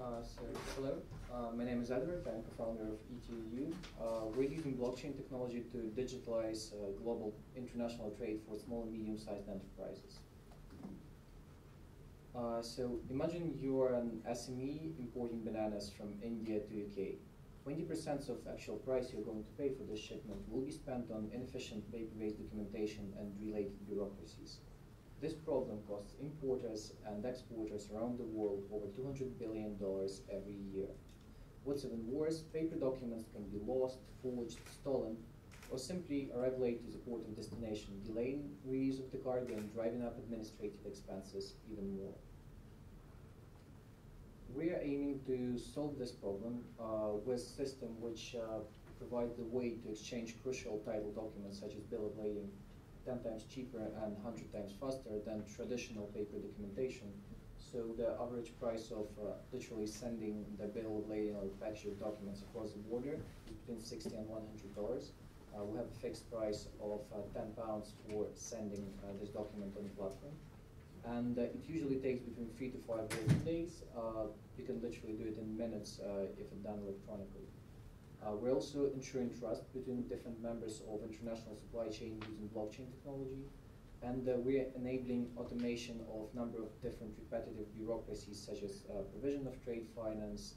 Hello, my name is Edward. I'm co-founder of eTEU. We're using blockchain technology to digitalize global international trade for small and medium-sized enterprises. So imagine you're an SME importing bananas from India to UK. 20% of actual price you're going to pay for this shipment will be spent on inefficient paper-based documentation and related bureaucracies. This problem costs importers and exporters around the world over $200 billion every year. What's even worse, paper documents can be lost, forged, stolen, or simply arrive late to the port of destination, delaying release of the cargo and driving up administrative expenses even more. We are aiming to solve this problem with a system which provides the way to exchange crucial title documents such as bill of lading 10 times cheaper and 100 times faster than traditional paper documentation. So the average price of literally sending the bill of lading or packaged documents across the border is between $60 and $100. We have a fixed price of £10 for sending this document on the platform. And it usually takes between 3 to 5 working days. You can literally do it in minutes if it's done electronically. We're also ensuring trust between different members of international supply chain using blockchain technology. And we're enabling automation of a number of different repetitive bureaucracies such as provision of trade finance,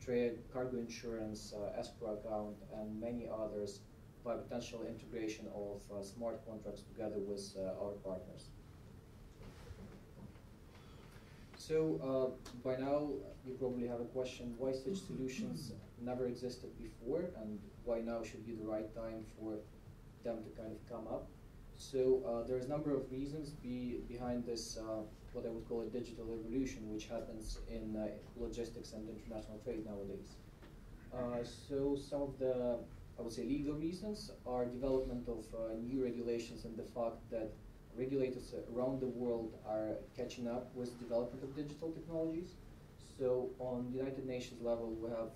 trade cargo insurance, escrow account, and many others by potential integration of smart contracts together with our partners. So by now you probably have a question why such solutions never existed before and why now should be the right time for them to kind of come up. So there's a number of reasons behind this what I would call a digital revolution which happens in logistics and international trade nowadays. So some of the, I would say, legal reasons are development of new regulations and the fact that regulators around the world are catching up with development of digital technologies. So on the United Nations level, we have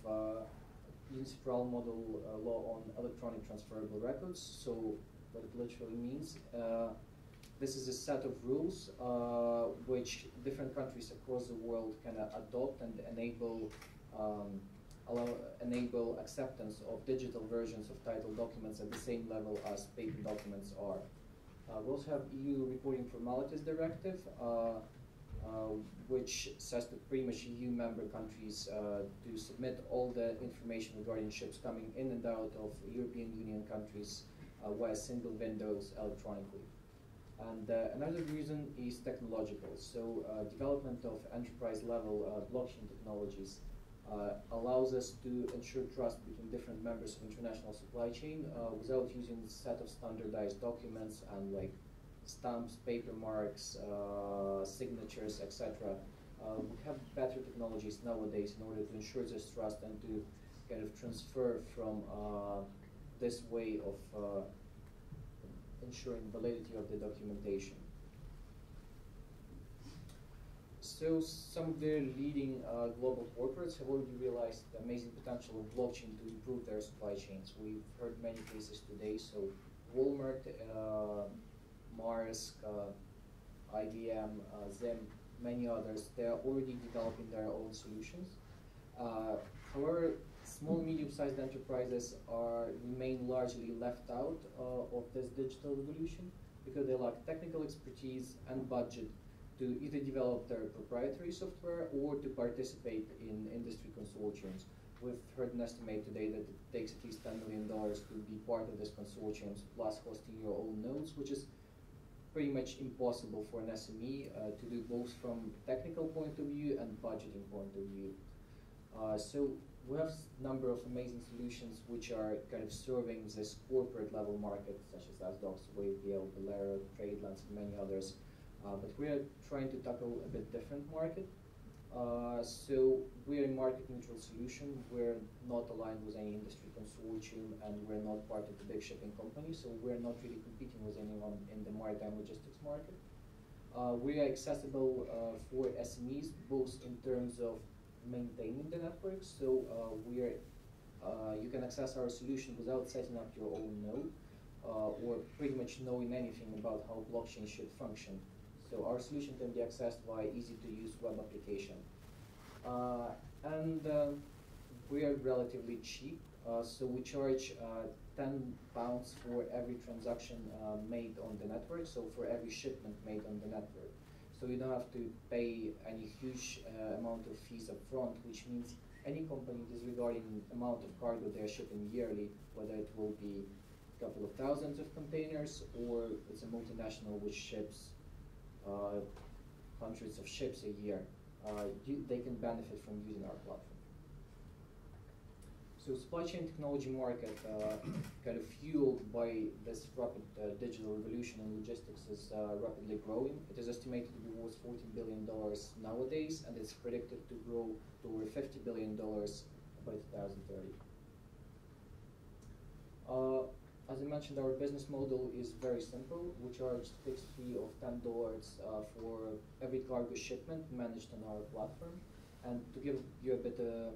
UNCITRAL model law on electronic transferable records. So what it literally means, this is a set of rules which different countries across the world can adopt and enable enable acceptance of digital versions of title documents at the same level as paper documents are. We also have EU Reporting Formalities Directive, which says that pretty much EU member countries to submit all the information regarding ships coming in and out of European Union countries via single windows electronically. And another reason is technological. So development of enterprise level blockchain technologies allows us to ensure trust between different members of international supply chain without using a set of standardized documents and like stamps, paper marks, signatures, etc. We have better technologies nowadays in order to ensure this trust and to kind of transfer from this way of ensuring validity of the documentation. So some of the leading global corporates have already realized the amazing potential of blockchain to improve their supply chains. We've heard many cases today. So Walmart, Maersk, IBM, Zim, many others, they are already developing their own solutions. However, small and medium-sized enterprises remain largely left out of this digital revolution because they lack technical expertise and budget to either develop their proprietary software or to participate in industry consortiums. We've heard an estimate today that it takes at least $10 million to be part of this consortium, plus hosting your own nodes, which is pretty much impossible for an SME to do both from technical point of view and budgeting point of view. So we have a number of amazing solutions which are kind of serving this corporate level market, such as ASDocs, WaveDL, Bolero, TradeLens, and many others. But we're trying to tackle a bit different market. So we're a market neutral solution. We're not aligned with any industry consortium and we're not part of the big shipping companies. So we're not really competing with anyone in the maritime logistics market. We are accessible for SMEs, both in terms of maintaining the network. So you can access our solution without setting up your own node or pretty much knowing anything about how blockchain should function. So our solution can be accessed via easy-to-use web application. And we are relatively cheap, so we charge £10 for every transaction made on the network, so for every shipment made on the network. So you don't have to pay any huge amount of fees up front, which means any company disregarding amount of cargo they're shipping yearly, whether it will be a couple of thousands of containers or it's a multinational which ships hundreds of ships a year, they can benefit from using our platform. So supply chain technology market, kind of fueled by this rapid digital revolution in logistics, is rapidly growing. It is estimated to be worth $14 billion nowadays, and it's predicted to grow to over $50 billion by 2030. As I mentioned, our business model is very simple. We charge a fixed fee of $10 for every cargo shipment managed on our platform. And to give you a bit of a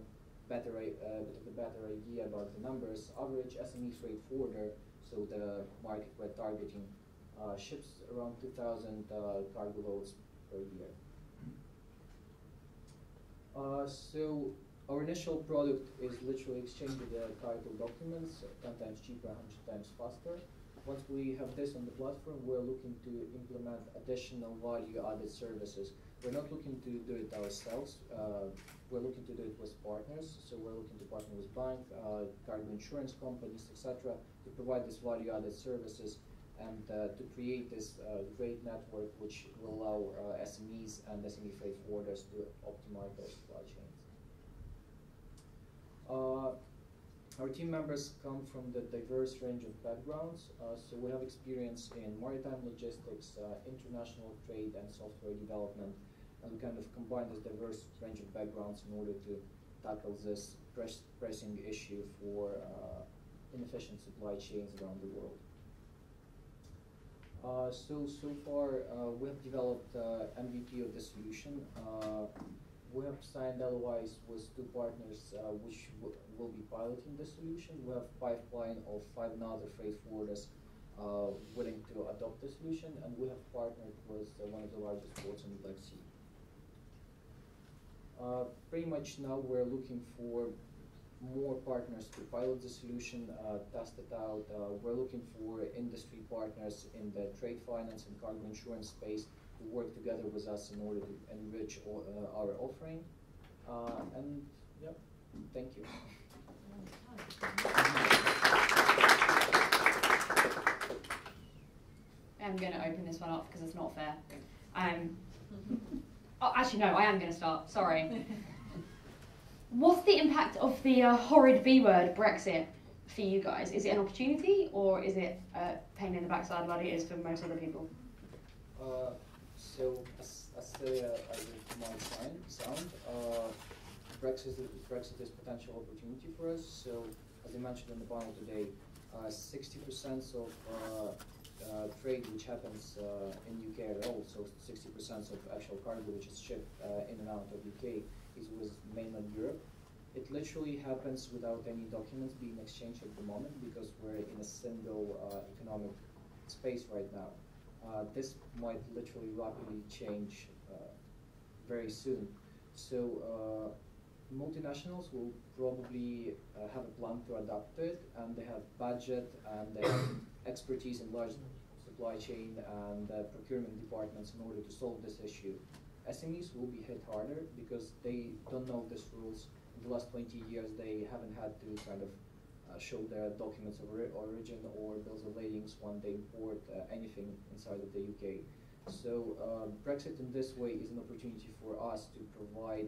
better idea about the numbers, average SME freight forwarder, so the market we're targeting, ships around 2,000 cargo loads per year. So our initial product is literally exchanging the title documents 10 times cheaper, 100 times faster. Once we have this on the platform, we're looking to implement additional value-added services. We're not looking to do it ourselves. We're looking to do it with partners. So we're looking to partner with bank, cargo insurance companies, etc., to provide these value-added services and to create this great network which will allow SMEs and SME freight forwarders to optimize their supply chains. Our team members come from the diverse range of backgrounds, so we have experience in maritime logistics, international trade, and software development, and we kind of combine this diverse range of backgrounds in order to tackle this pressing issue for inefficient supply chains around the world. So far, we have developed MVP of the solution. We have signed LOIs with 2 partners which will be piloting the solution. We have a pipeline of 5 other freight forwarders willing to adopt the solution, and we have partnered with one of the largest ports in the Black Sea. Pretty much now we're looking for more partners to pilot the solution, test it out. We're looking for industry partners in the trade finance and cargo insurance space to work together with us in order to enrich our offering. And yeah, thank you. I'm going to open this one up because it's not fair. Oh, actually, no, I am going to start. Sorry. What's the impact of the horrid B word, Brexit, for you guys? Is it an opportunity or is it a pain in the backside like it is for most other people? So, as silly as it might sound, Brexit is potential opportunity for us. So, as I mentioned in the panel today, 60% of trade which happens in UK at all, so 60% of actual cargo which is shipped in and out of UK is with mainland Europe. It literally happens without any documents being exchanged at the moment because we're in a single economic space right now. This might literally rapidly change very soon. So multinationals will probably have a plan to adapt it, and they have budget and they have expertise in large supply chain and procurement departments in order to solve this issue. SMEs will be hit harder because they don't know these rules. In the last 20 years, they haven't had to kind of show their documents of origin or bills of ladings when they import anything inside of the UK. So Brexit in this way is an opportunity for us to provide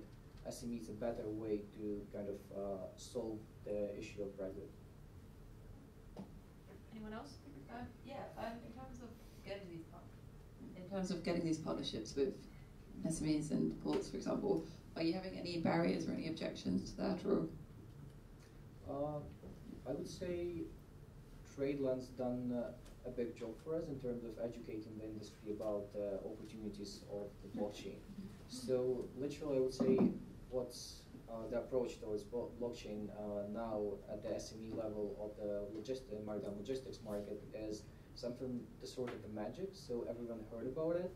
SMEs a better way to kind of solve the issue of Brexit. Anyone else? In terms of getting these partnerships with SMEs and ports, for example, are you having any barriers or any objections to that, or? I would say TradeLand's done a big job for us in terms of educating the industry about the opportunities of the blockchain. So literally, I would say what's the approach towards blockchain now at the SME level of the maritime logistics market is something the sort of the magic. So everyone heard about it.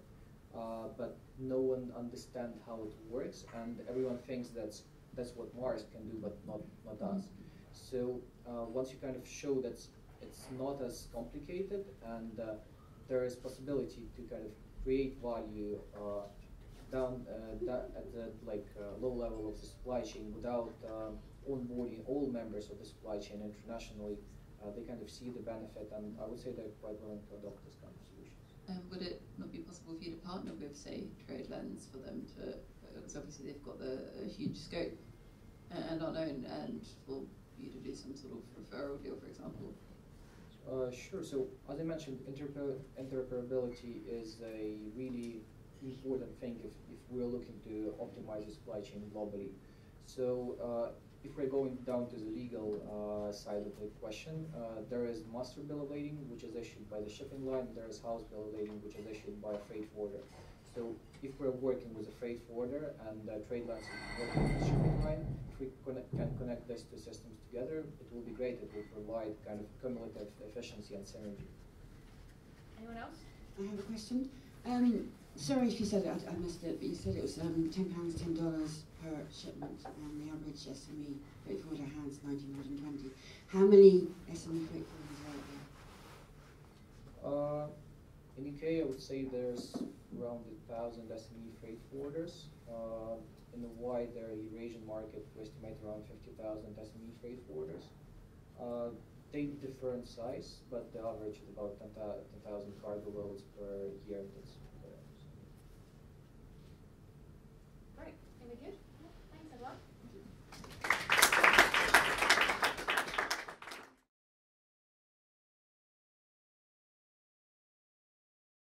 but no one understands how it works, and everyone thinks that's what Mars can do, but not us. So once you kind of show that it's not as complicated, and there is possibility to kind of create value down at the low level of the supply chain without onboarding all members of the supply chain internationally, they kind of see the benefit, and I would say they're quite willing to adopt this kind of solutions. Would it not be possible for you to partner with, say, TradeLens for them to, because obviously they've got a huge scope and are known, and for you to do some sort of referral deal, for example? Sure. So as I mentioned, interoperability is a really important thing if we're looking to optimize the supply chain globally. So if we're going down to the legal side of the question, there is master bill of lading, which is issued by the shipping line. There is house bill of lading, which is issued by a freight forwarder. So if we're working with a freight forwarder and TradeLens is working with the shipping line, if we can connect these two systems together, it will be great. It will provide kind of cumulative efficiency and synergy. Anyone else? I have a question. Sorry if you said it, I missed it, but you said it was £10, $10 per shipment, and the average SME freight forwarder has 1920. How many SME freight forwarders are there? In UK, I would say there's around 1,000 SME freight forwarders. In the wider Eurasian market, we estimate around 50,000 SME freight forwarders. They differ in size, but the average is about 10,000 cargo loads per year. That's